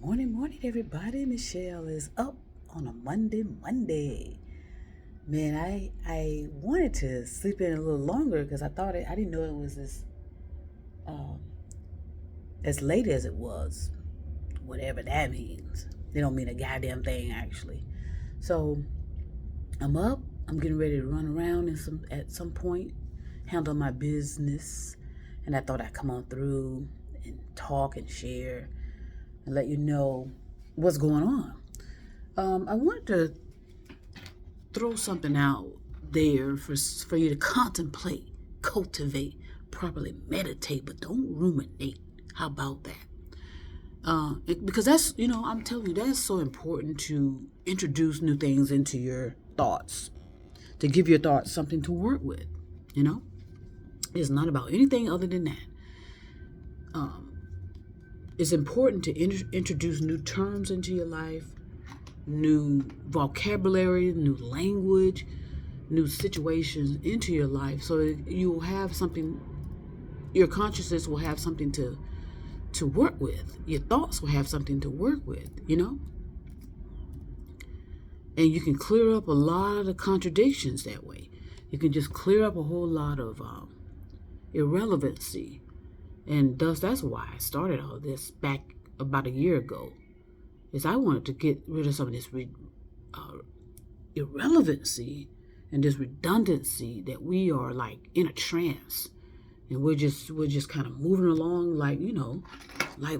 Morning, everybody. Michelle is up on a Monday. Man, I wanted to sleep in a little longer because I didn't know it was um, as late as it was, whatever that means. They don't mean a goddamn thing actually. So I'm up. I'm getting ready to run around at some point, handle my business, and I thought I'd come on through and talk and share and let you know what's going on. I wanted to throw something out there for you to contemplate, cultivate, properly meditate, but don't ruminate. How about that? Because I'm telling you, that's so important to introduce new things into your thoughts, to give your thoughts something to work with. You know, it's not about anything other than that. Um, it's important to introduce new terms into your life, new vocabulary, new language, new situations into your life so you will have something, your consciousness will have something to work with. Your thoughts will have something to work with, And you can clear up a lot of the contradictions that way. You can just clear up a whole lot of irrelevancy. And thus, that's why I started all this back about a year ago, is I wanted to get rid of some of this irrelevancy and this redundancy that we are like in a trance, and we're just kind of moving along like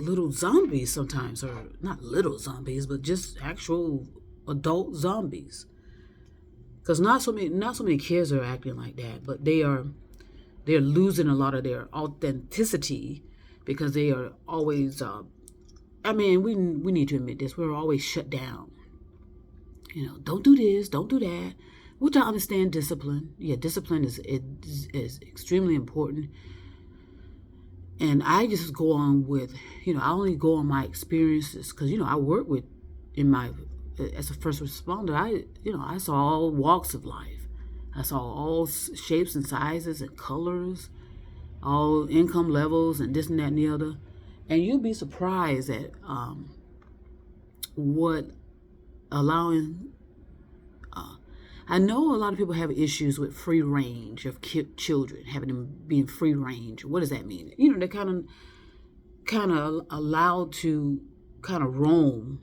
little zombies sometimes, or not little zombies, but just actual adult zombies. Because not so many kids are acting like that, but they're losing a lot of their authenticity because they are always. We need to admit this. We're always shut down. Don't do this, don't do that. Which I understand discipline. Yeah, discipline is extremely important. And I just go on with, I only go on my experiences because, I work with, as a first responder, I saw all walks of life. I saw all shapes and sizes and colors, all income levels and this and that and the other. And you'll be surprised at what allowing. I know a lot of people have issues with free range of children, having them being free range. What does that mean? They're kind of allowed to kind of roam,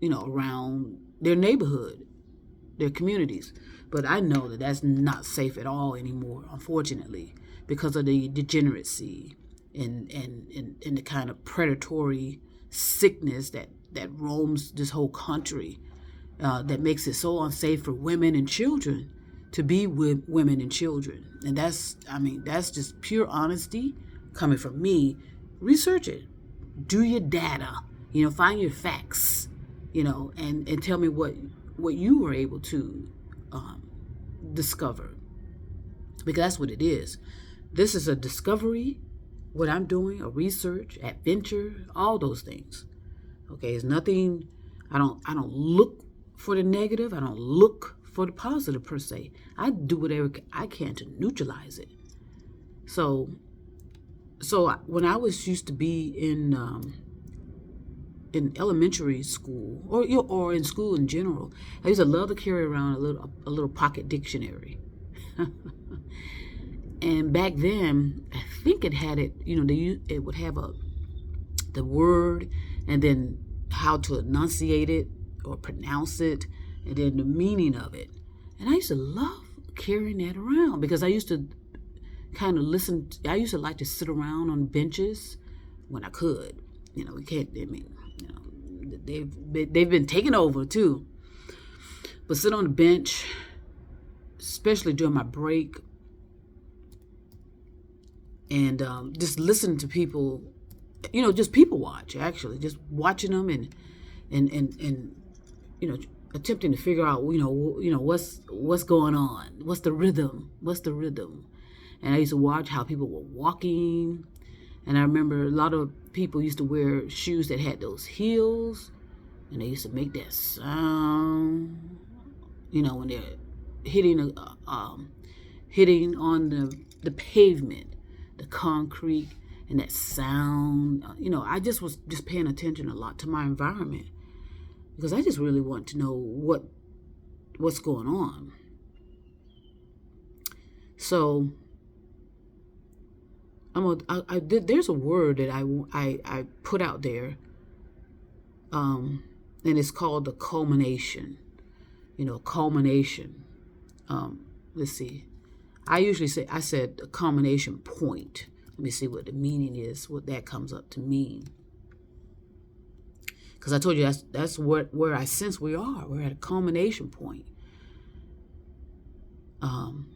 around their neighborhood, their communities. But I know that that's not safe at all anymore, unfortunately, because of the degeneracy and the kind of predatory sickness that roams this whole country, that makes it so unsafe for women and children to be with women and children. And that's just pure honesty coming from me. Research it. Do your data. Find your facts, and tell me what you were able to discover. Because that's what it is. This is a discovery, what I'm doing, a research, adventure, all those things. Okay, it's nothing. I don't look for the negative. I don't look for the positive per se. I do whatever I can to neutralize it. So when I was used to be in elementary school or in school in general, I used to love to carry around a little pocket dictionary. And back then, I think it had it. It would have the word, and then how to enunciate it or pronounce it, and then the meaning of it. And I used to love carrying that around because I used to kind of listen. I used to like to sit around on benches when I could. We can't. They've been taken over too. But sit on the bench, especially during my break, and just listen to people. Just people watch. Actually, just watching them and attempting to figure out, what's going on, what's the rhythm. And I used to watch how people were walking, and I remember a lot of people used to wear shoes that had those heels, and they used to make that sound, when they're hitting on the pavement, the concrete, and that sound. I just was just paying attention a lot to my environment because I just really want to know what's going on. So there's a word that I put out there, and it's called the culmination. Culmination. Let's see. I said the culmination point. Let me see what the meaning is, what that comes up to mean. Because I told you that's where I sense we are. We're at a culmination point. And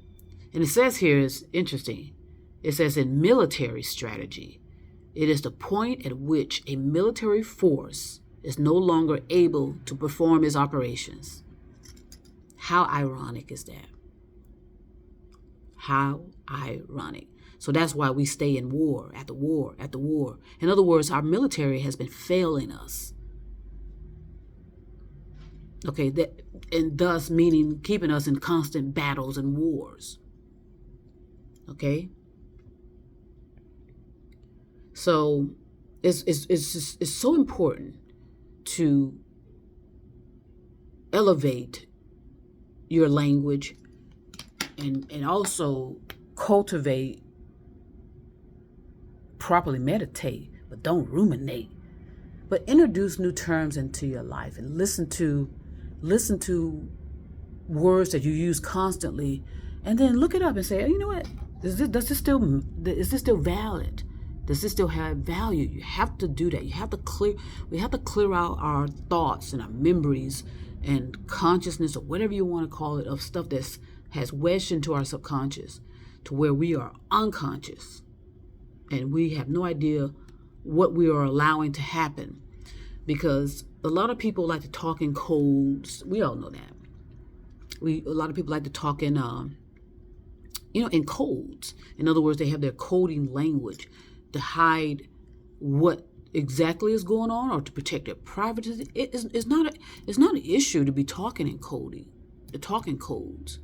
it says here, is interesting. It says in military strategy, it is the point at which a military force is no longer able to perform its operations. How ironic is that? How ironic. So that's why we stay in war after war after war. In other words, our military has been failing us. Okay, and thus meaning keeping us in constant battles and wars. Okay? So it's so important to elevate your language and also cultivate, properly meditate, but don't ruminate. But introduce new terms into your life and listen to words that you use constantly, and then look it up and say, oh, you know what? Is this still valid? Does this still have value? You have to do that. We have to clear out our thoughts and our memories and consciousness, or whatever you want to call it, of stuff that has wedged into our subconscious to where we are unconscious and we have no idea what we are allowing to happen. Because a lot of people like to talk in codes. We all know that. A lot of people like to talk in in codes. In other words, they have their coding language to hide what exactly is going on or to protect their privacy. It's not an issue to be talking in coding, to talk in codes.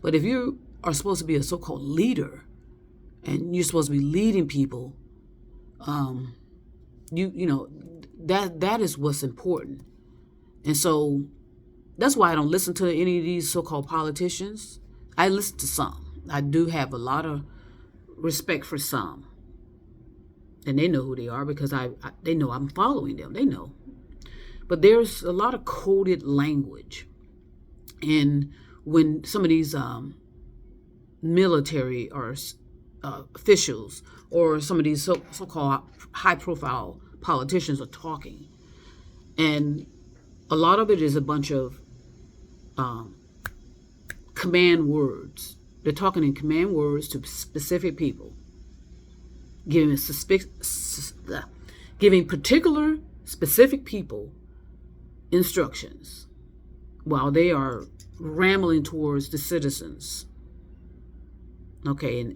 But if you are supposed to be a so-called leader and you're supposed to be leading people, that is what's important. And so that's why I don't listen to any of these so-called politicians. I listen to some. I do have a lot of respect for some. And they know who they are because they know I'm following them. They know. But there's a lot of coded language. And when some of these military or officials or some of these so-called high-profile politicians are talking, and a lot of it is a bunch of command words. They're talking in command words to specific people, giving particular specific people instructions while they are rambling towards the citizens. Okay, and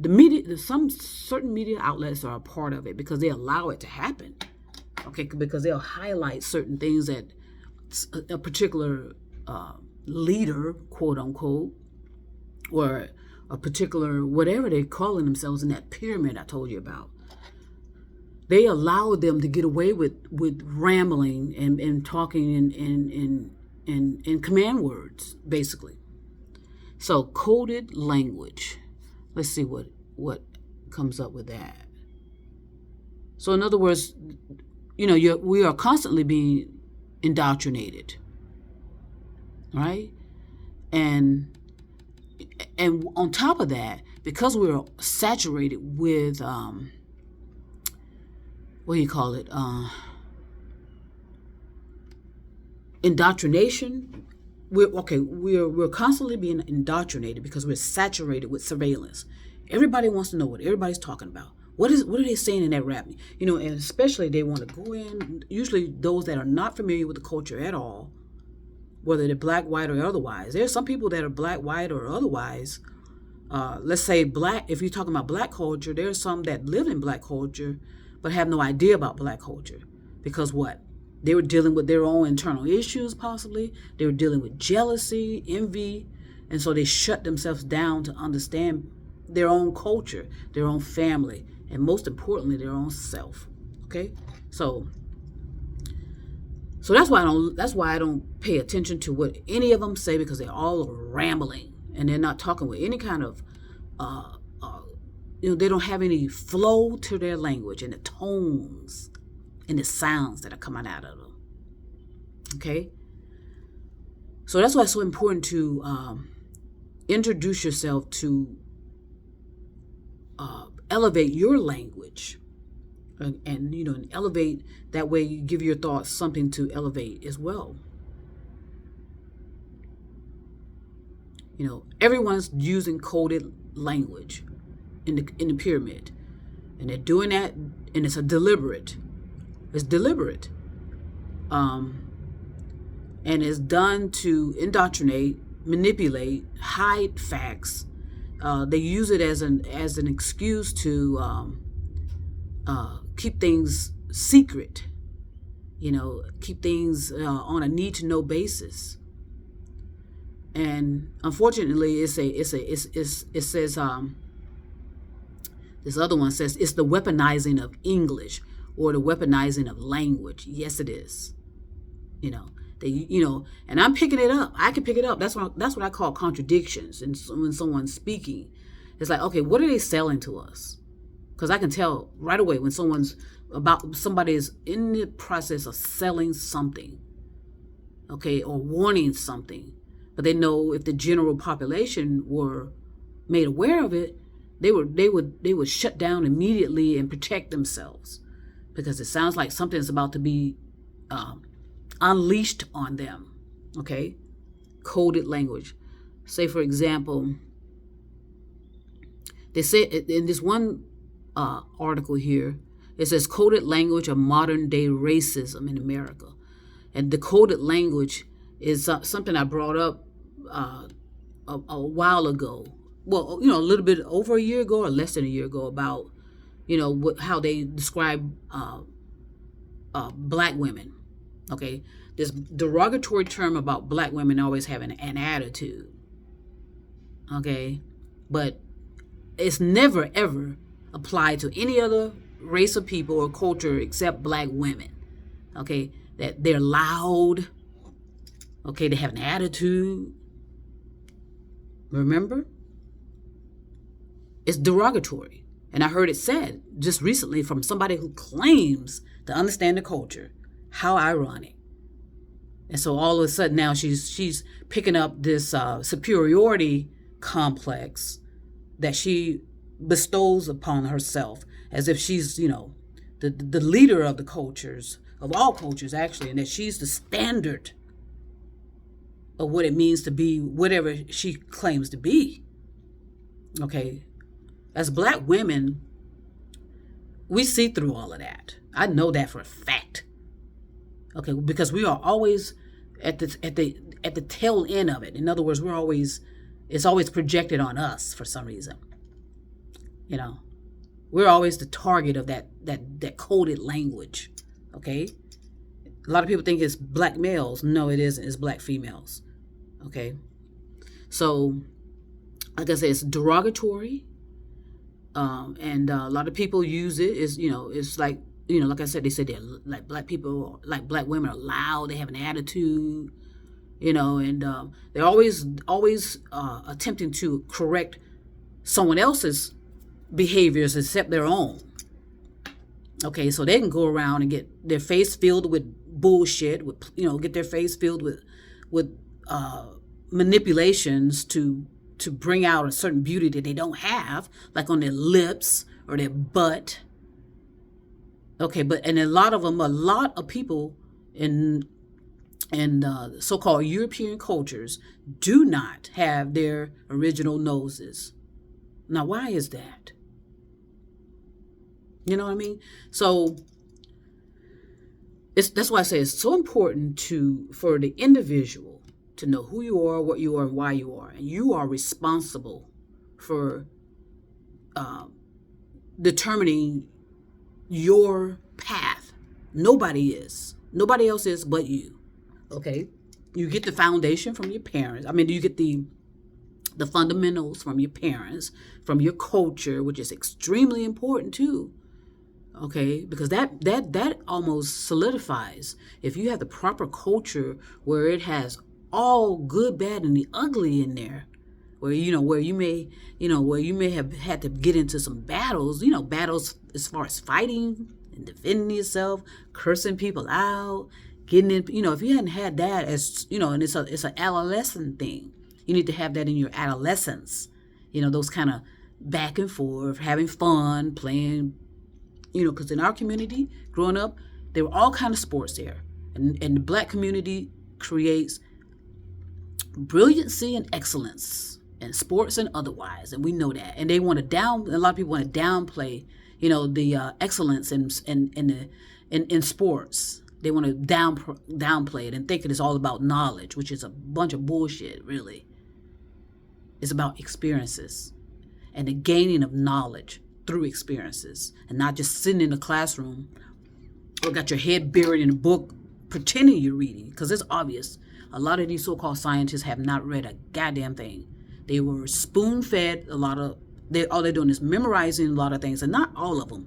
the media, some certain media outlets are a part of it because they allow it to happen. Okay, because they'll highlight certain things that a particular leader, quote unquote, or a particular whatever they're calling themselves in that pyramid I told you about. They allow them to get away with rambling and talking in command words, basically. So coded language. Let's see what comes up with that. So in other words, we are constantly being indoctrinated, right? And on top of that, because we're saturated with indoctrination. We're constantly being indoctrinated because we're saturated with surveillance. Everybody wants to know what everybody's talking about. What are they saying in that rap? And especially they want to go in, usually those that are not familiar with the culture at all, whether they're black, white, or otherwise. There's some people that are black, white, or otherwise. Let's say black, if you're talking about black culture, there's some that live in black culture but have no idea about black culture. Because what? They were dealing with their own internal issues, possibly. They were dealing with jealousy, envy, and so they shut themselves down to understand, their own culture, their own family, and most importantly, their own self. Okay, so that's why I don't pay attention to what any of them say, because they're all rambling and they're not talking with any kind of uh, uh, they don't have any flow to their language and the tones and the sounds that are coming out of them. Okay, so that's why it's so important to introduce yourself, to elevate your language, and elevate, that way you give your thoughts something to elevate as well. Everyone's using coded language in the pyramid, and they're doing that, and it's deliberate, and it's done to indoctrinate, manipulate, hide facts. They use it as an excuse to keep things secret, keep things on a need to know basis. And unfortunately, it says this other one says it's the weaponizing of English, or the weaponizing of language. Yes, it is. And I'm picking it up. I can pick it up. That's what I call contradictions. And when someone's speaking, it's like, okay, what are they selling to us? Because I can tell right away when somebody is in the process of selling something, okay, or warning something. But they know if the general population were made aware of it, they would shut down immediately and protect themselves, because it sounds like something's about to be unleashed on them. Okay, coded language. Say, for example, they say in this one article here, it says coded language of modern day racism in America. And the coded language is something I brought up a while ago. Well, a little bit over a year ago, or less than a year ago, about how they describe black women. Okay, this derogatory term about black women always having an attitude. Okay, but it's never ever applied to any other race of people or culture except black women. Okay, that they're loud. Okay, they have an attitude. Remember? It's derogatory. And I heard it said just recently from somebody who claims to understand the culture. How ironic. And so all of a sudden now she's picking up this superiority complex that she bestows upon herself, as if she's, the leader of the cultures, of all cultures actually, and that she's the standard of what it means to be whatever she claims to be. Okay. As black women, we see through all of that. I know that for a fact. Okay, because we are always at the tail end of it. In other words, it's always projected on us for some reason. We're always the target of that coded language. Okay, a lot of people think it's black males. No, it isn't. It's black females. Okay, so like I said, it's derogatory. And a lot of people use it as, it's like, like I said, they say they're like black people, like black women are loud, they have an attitude, and they're always attempting to correct someone else's behaviors except their own. Okay, so they can go around and get their face filled with bullshit, get their face filled with manipulations to bring out a certain beauty that they don't have, like on their lips or their butt. Okay, and a lot of people in so-called European cultures do not have their original noses. Now, why is that? You know what I mean? So that's why I say it's so important for the individual to know who you are, what you are, and why you are. And you are responsible for determining your path. Nobody is. Nobody else is but you. Okay? You get the foundation from your parents. You get the the fundamentals from your parents, from your culture, which is extremely important too. Okay, because that almost solidifies if you have the proper culture where it has all good, bad, and the ugly in there, where where you may have had to get into some battles, battles as far as fighting and defending yourself, cursing people out, getting in, if you hadn't had that as, and it's an adolescent thing. You need to have that in your adolescence, those kind of back and forth, having fun, playing, because in our community, growing up, there were all kind of sports there. And the black community creates brilliancy and excellence in sports and otherwise. And we know that. And they want to a lot of people want to downplay, the excellence in sports. They want to downplay it and think it is all about knowledge, which is a bunch of bullshit, really. It's about experiences and the gaining of knowledge through experiences, and not just sitting in a classroom or got your head buried in a book pretending you're reading, because it's obvious. A lot of these so-called scientists have not read a goddamn thing. They were spoon-fed all they're doing is memorizing a lot of things, and not all of them,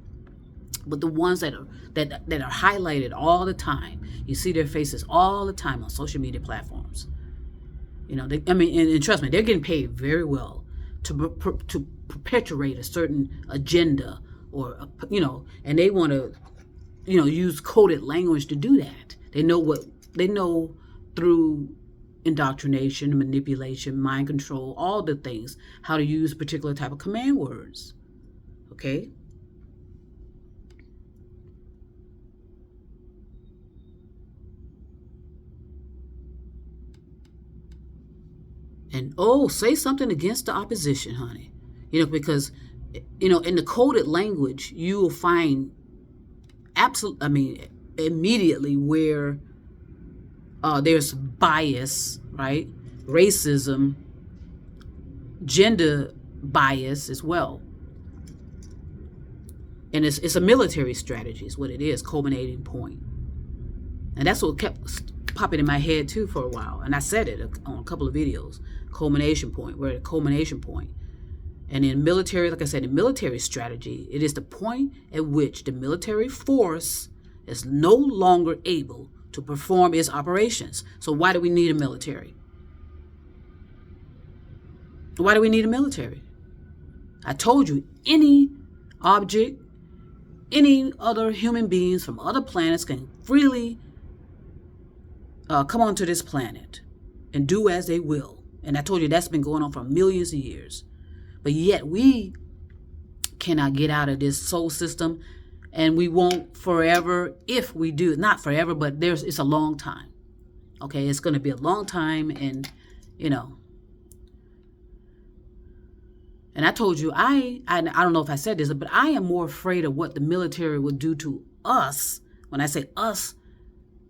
but the ones that are highlighted all the time. You see their faces all the time on social media platforms. And trust me, they're getting paid very well to perpetuate a certain agenda, or and they want to use coded language to do that. They know through indoctrination, manipulation, mind control, all the things, how to use particular type of command words. Okay? And say something against the opposition, honey. Because in the coded language, you will find immediately where there's bias, right? Racism, gender bias as well. And it's a military strategy is what it is, culminating point. And that's what kept popping in my head too for a while. And I said it on a couple of videos. Culmination point. We're at a culmination point. And in military, like I said, in military strategy, it is the point at which the military force is no longer able to perform its operations. So why do we need a military? Why do we need a military? I told you, any object, any other human beings from other planets can freely come onto this planet and do as they will. And I told you that's been going on for millions of years. But yet we cannot get out of this soul system, and we won't forever if we do. Not forever, but it's a long time. Okay, it's going to be a long time, and and I told you, I don't know if I said this, but I am more afraid of what the military will do to us. When I say us,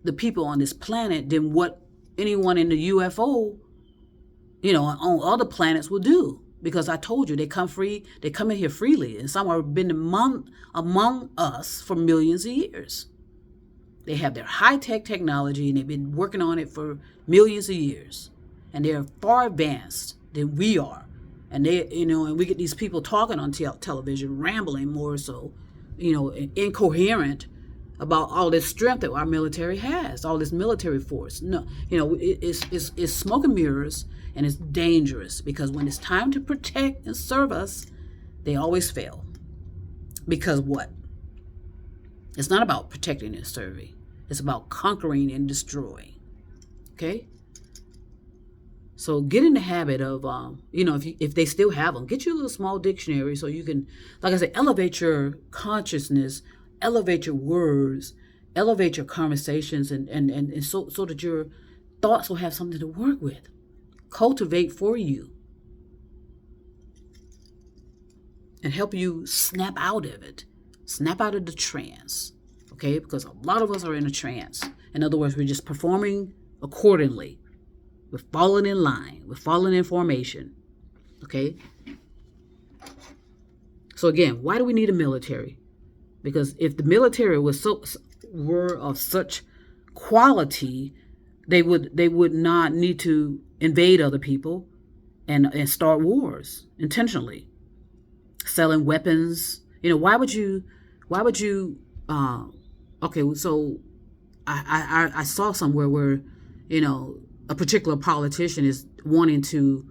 the people on this planet, than what anyone in the UFO, on other planets will do. Because I told you, they come in here freely, and some have been among us for millions of years. They have their high-tech technology, and they've been working on it for millions of years. And they're far advanced than we are. And and we get these people talking on television, rambling more so, incoherent about all this strength that our military has, all this military force. No, it's smoke and mirrors, and it's dangerous, because when it's time to protect and serve us, they always fail. Because what? It's not about protecting and serving. It's about conquering and destroying. Okay? So get in the habit of, if they still have them, get you a little small dictionary so you can, like I said, elevate your consciousness, elevate your words, elevate your conversations, and so that your thoughts will have something to work with. Cultivate for you. And help you snap out of it. Snap out of the trance. Okay? Because a lot of us are in a trance. In other words, we're just performing accordingly. We're falling in line. We're falling in formation. Okay? So again, why do we need a military? Because if the military were of such quality, they would not need to invade other people. and start wars intentionally, selling weapons. Why would you okay, so I saw somewhere where, a particular politician is wanting to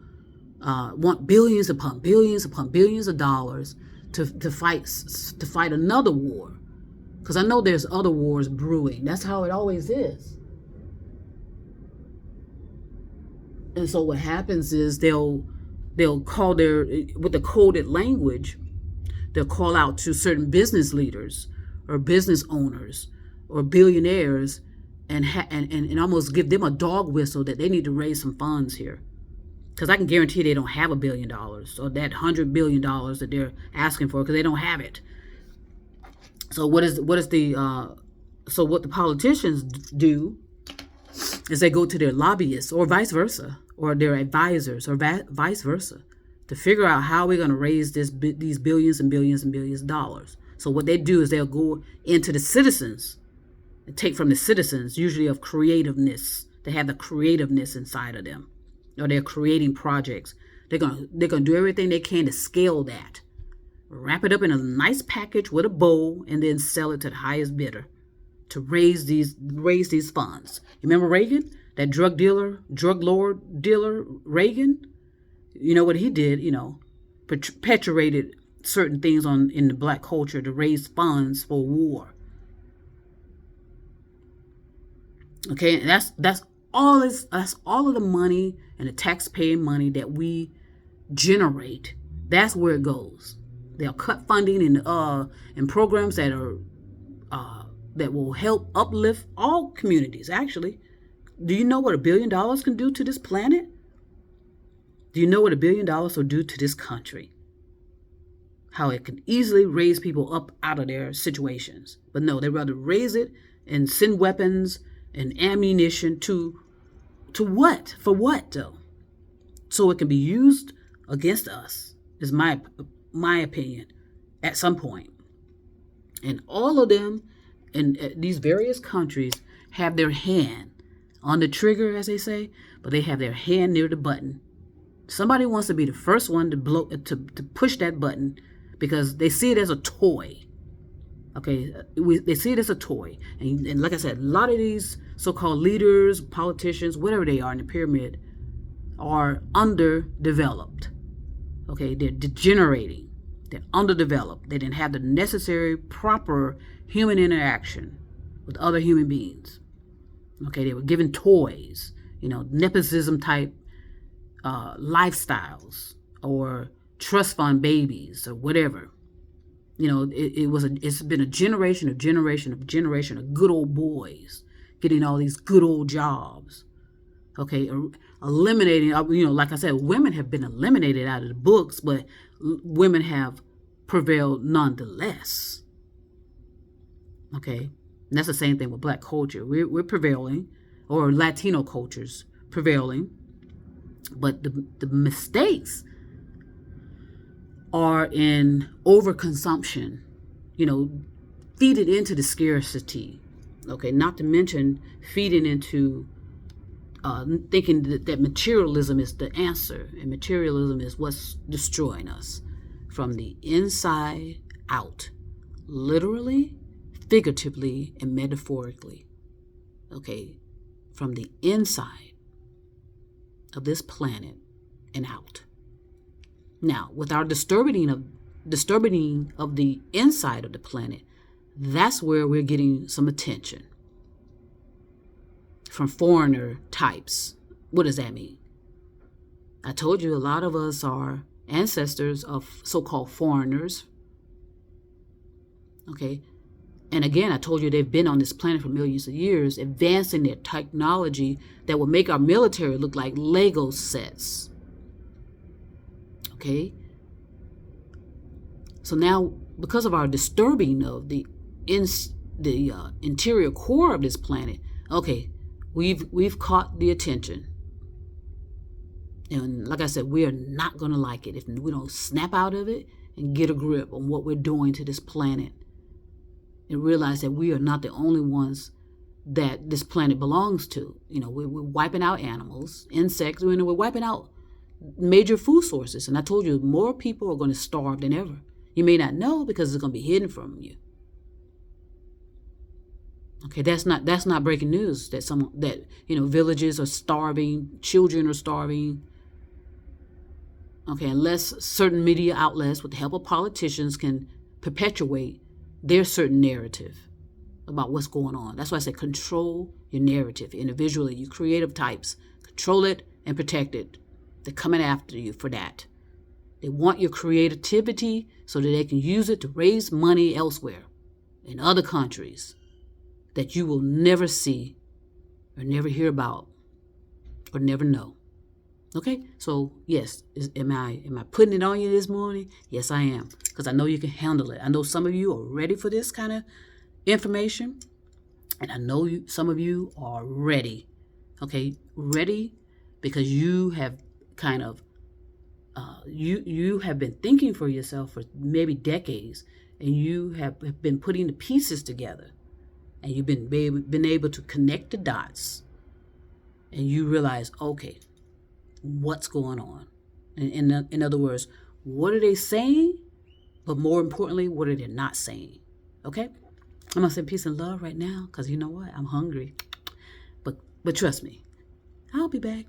want billions upon billions upon billions of dollars to fight another war, because I know there's other wars brewing. That's how it always is. And so what happens is they'll call with the coded language, they'll call out to certain business leaders or business owners or billionaires and almost give them a dog whistle that they need to raise some funds here. Because I can guarantee they don't have $1 billion or that $100 billion that they're asking for, because they don't have it. So what the politicians do is they go to their lobbyists or vice versa, or their advisors or vice versa, to figure out how we're going to raise these billions and billions and billions of dollars. So what they do is they'll go into the citizens and take from the citizens, usually of creativeness. They have the creativeness inside of them, or they're creating projects. They're gonna do everything they can to scale that, wrap it up in a nice package with a bow, and then sell it to the highest bidder to raise these funds. You remember Reagan, that drug lord dealer Reagan? You know what he did? Perpetuated certain things in the black culture to raise funds for war. Okay, and that's all of the money and the taxpaying money that we generate. That's where it goes. They'll cut funding in programs that are that will help uplift all communities. Actually, do you know what $1 billion can do to this planet? Do you know what $1 billion will do to this country? How it can easily raise people up out of their situations. But no, they'd rather raise it and send weapons and ammunition to what? For what, though? So it can be used against us, is my opinion, at some point. And all of them in these various countries have their hand on the trigger, as they say, but they have their hand near the button. Somebody wants to be the first one to push that button, because they see it as a toy. Okay, they see it as a toy. And like I said, a lot of these so-called leaders, politicians, whatever they are in the pyramid, are underdeveloped. Okay, they're degenerating. They're underdeveloped. They didn't have the necessary, proper human interaction with other human beings. Okay, they were given toys, nepotism type lifestyles, or trust fund babies, or whatever. It's been a generation of good old boys getting all these good old jobs. Okay, eliminating, like I said, women have been eliminated out of the books, but women have prevailed nonetheless. Okay, and that's the same thing with black culture. We're prevailing, or Latino cultures prevailing, but the mistakes are in overconsumption, feeding into the scarcity. Okay, not to mention feeding into thinking that materialism is the answer, and materialism is what's destroying us from the inside out, literally, figuratively, and metaphorically. Okay, from the inside of this planet and out. Now, with our disturbing of the inside of the planet, that's where we're getting some attention from foreigner types. What does that mean? I told you a lot of us are ancestors of so-called foreigners. Okay, and again, I told you they've been on this planet for millions of years, advancing their technology that will make our military look like Lego sets. Okay, so now, because of our disturbing of the interior core of this planet, okay, we've caught the attention, and like I said, we are not going to like it if we don't snap out of it and get a grip on what we're doing to this planet, and realize that we are not the only ones that this planet belongs to. We're wiping out animals, insects. We're wiping out major food sources. And I told you, more people are going to starve than ever. You may not know because it's going to be hidden from you. Okay, that's not breaking news that villages are starving, children are starving. Okay, unless certain media outlets with the help of politicians can perpetuate their certain narrative about what's going on. That's why I say control your narrative individually. You creative types, control it and protect it. They're coming after you for that. They want your creativity so that they can use it to raise money elsewhere in other countries that you will never see or never hear about or never know. Okay, so yes, am I putting it on you this morning? Yes, I am, because I know you can handle it. I know some of you are ready for this kind of information, and I know some of you are ready. Okay, ready because you have kind of you have been thinking for yourself for maybe decades, and you have been putting the pieces together, and you've been able to connect the dots, and you realize, okay, what's going on? In other words, what are they saying? But more importantly, what are they not saying? Okay? I'm going to say peace and love right now because you know what? I'm hungry. But trust me, I'll be back.